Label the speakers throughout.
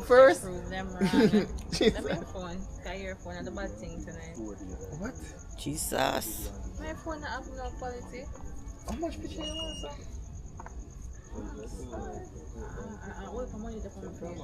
Speaker 1: first.
Speaker 2: Prove them wrong. Let me phone. Got your phone at the bad thing tonight.
Speaker 1: What?
Speaker 3: Jesus.
Speaker 2: My phone not have no quality.
Speaker 1: How much picture you want, sir?
Speaker 2: Wait for money to come from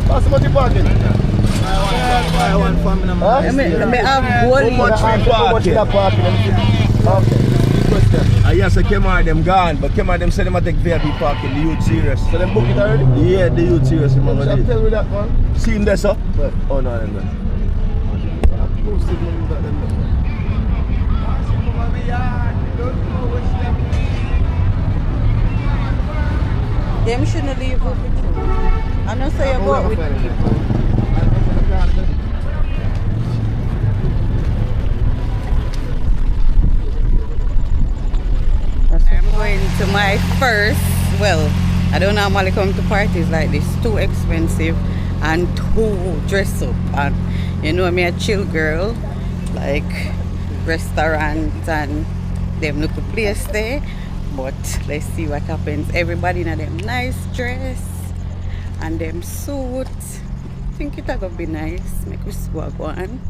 Speaker 1: Pass the money pocket.
Speaker 4: I want family number.
Speaker 3: Let me have
Speaker 4: How much we parking?
Speaker 1: Okay.
Speaker 4: Yes, I came out them gone, but came out them said them I take VIP parking, the youth serious.
Speaker 1: So them book it already?
Speaker 4: Yeah, the youth serious, remember
Speaker 1: Shall I
Speaker 4: this.
Speaker 1: tell you that one?
Speaker 4: See him there, sir?
Speaker 1: Where?
Speaker 4: Oh no, them there.
Speaker 1: Posted when you got them there.
Speaker 3: them shouldn't leave with you. I know say you go with people. I'm going to my first, well, I don't normally come to parties like this, too expensive and too dress up, and you know me a chill girl, like restaurant and them look a place there, but let's see what happens. Everybody in a them nice dress and them suit. I think it'll gonna be nice, make we swag one.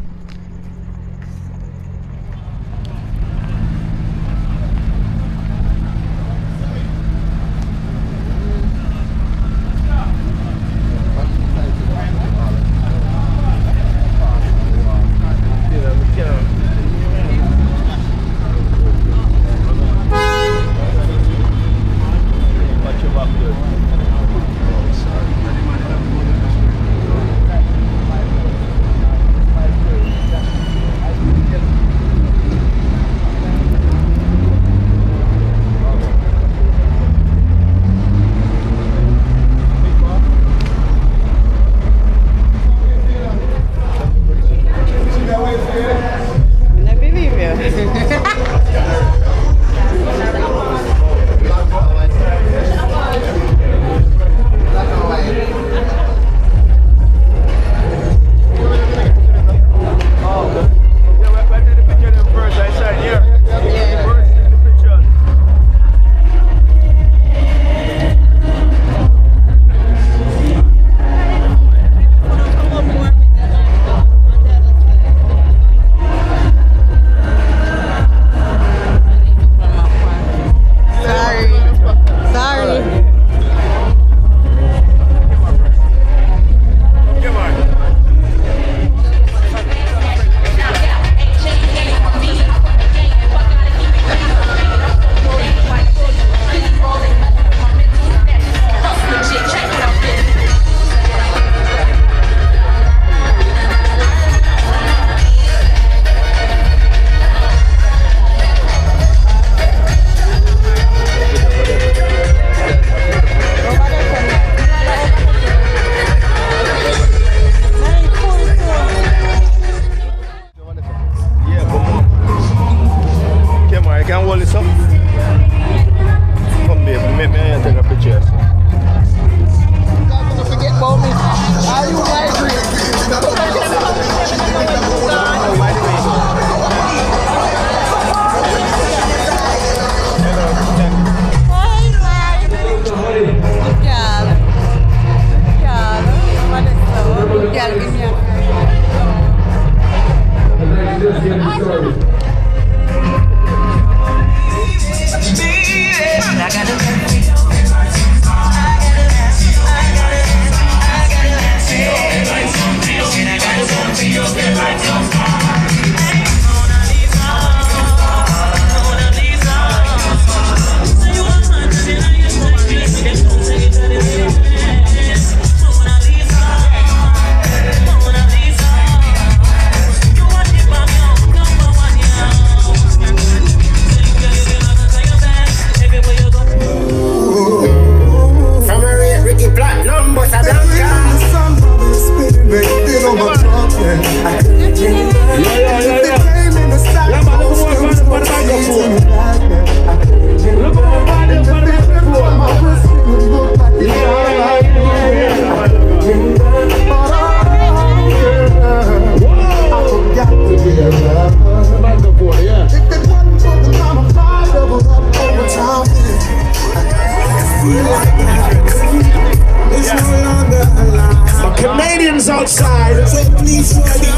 Speaker 5: It's no longer alive. The Canadians outside, so please shorty,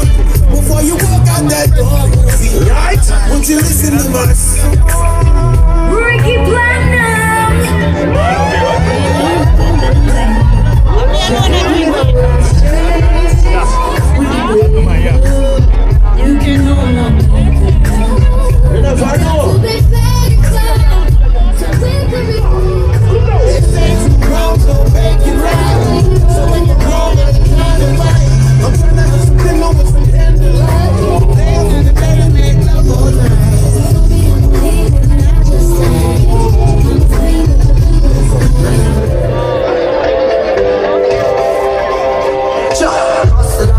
Speaker 5: before you walk out that door, right? Won't you listen to us? Ricky Platinum. You can no longer. You never know. So make it right. So when you're wrong and it's not right, I'm trying to have something over some candlelight. Days in the day and make love all night.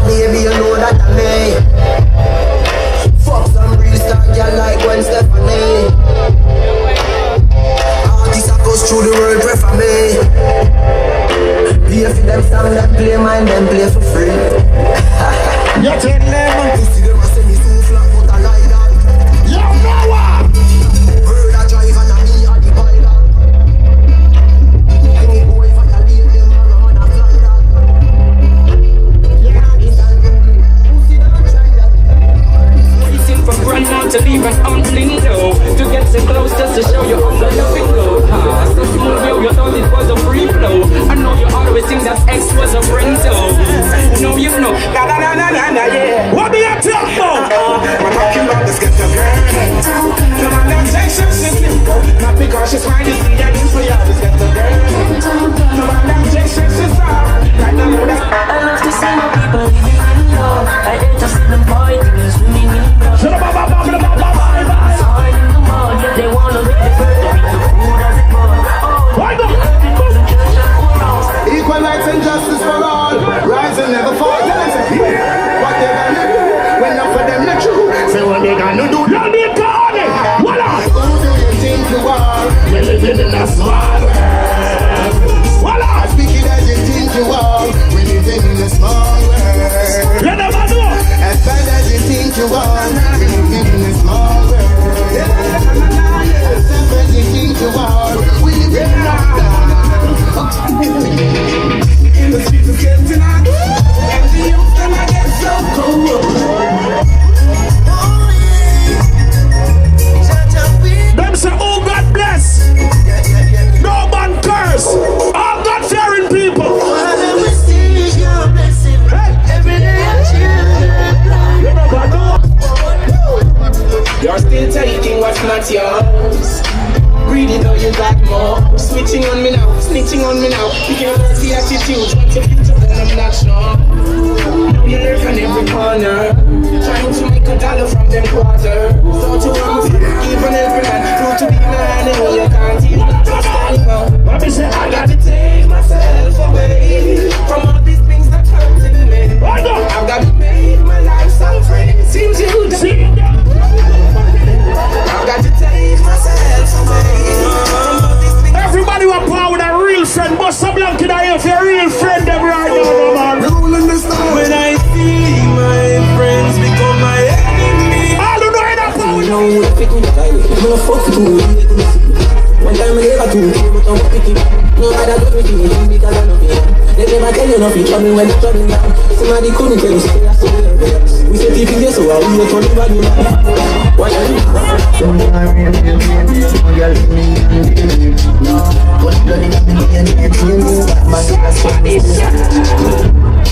Speaker 5: Baby, you know that I made. Fuck some real star girl like Gwen Stephanie. Artists that goes through the world prefer me. Play for them song, them play mine, them play for free. You tell them to see them and say me too flat, but I like that. You know what? Bird a drive and a me a the pilot. Any boy violate them, man a fly that. From run out to leave an unclean door to get so close just to show you all the loving glow. So smooth you thought it was a free flow. I know you always think that X was a rental. No, you know, na na na na na na, yeah. What me a talk about? We're talking about this get the girl. No man that takes her simple, not because she's fine. You see that for you, this get the girl. No man that takes her soft, like the moon. I love to see my people living in love. I hate to see them fighting and swimming in blood. They wanna be the first to be the food as it was. Equal rights and justice for all. Rise and never fall. What they gonna do when not for them the truth? Say what they gonna do? Don't be caught. Voila. Who do you think you are? We're living in a small world. Voila. As wicked as you think you are, we're living in a small world. You never know. As bad as you think you are, we're living in a small world. As tough as you think you are, we're living in a small world. In the streets of getting hot, and the youth them I get so cold. Them say, oh God bless, no man curse, all God fearing people. Every day you're still taking what's not yours. Greedy though you got more. Switching on me now, snitching on me now. Picking up the attitude, what's your future then I'm not sure. You lurk on every corner, trying to make $1 from them quarters. So to run even every man, true to be man, and you can't even trust anyone. I got to take myself away from all these things that hurting me. I've got to make my life suffering. Seems you see. I've got to take myself away. Everybody want power with a real friend. But some blanket I have a real friend them right now, man. When I see my friends become my enemy, I don't know enough power. One time I never do, but I'm picking. No matter what we do, because I know me. They never tell you nothing, trouble when it's trouble now. Somebody couldn't tell you, stay as well. We say TV there, so I will turn it back in. What are you?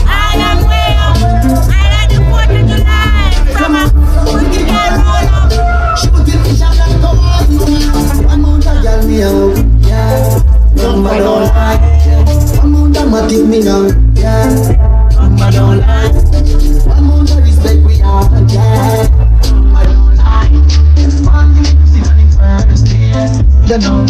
Speaker 5: I am well. I had the 4th of July. Come on, we can roll up. Shooting the shot and come on. I'm on the girl me out. Yeah. Number don't lie. I'm on the mat give me now. Yeah. Number don't lie. I'm on the respect we have. Yeah. Number don't lie. It's fun. See when it's first. You know.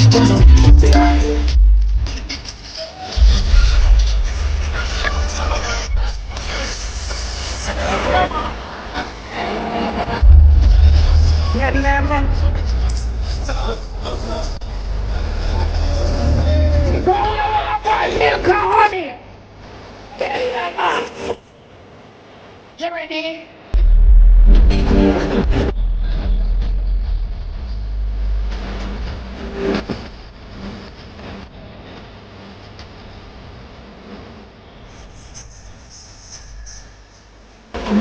Speaker 5: Get lemon. Milk honey. Get lemon. You ready?
Speaker 6: You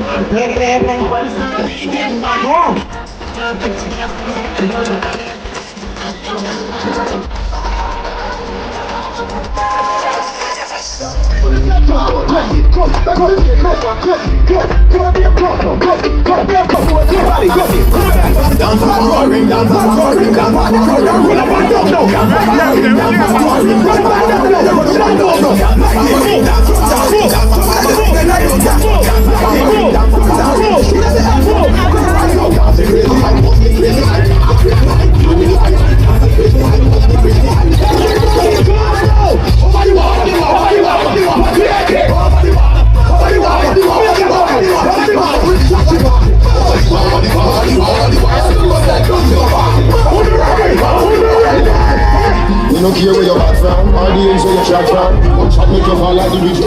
Speaker 6: don't care where you're back from, or the ends where you track from. Chat make you fall like the bridge. 1,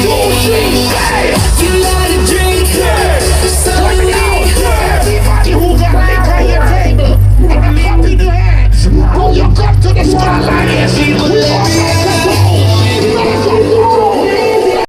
Speaker 6: 2, 3, say.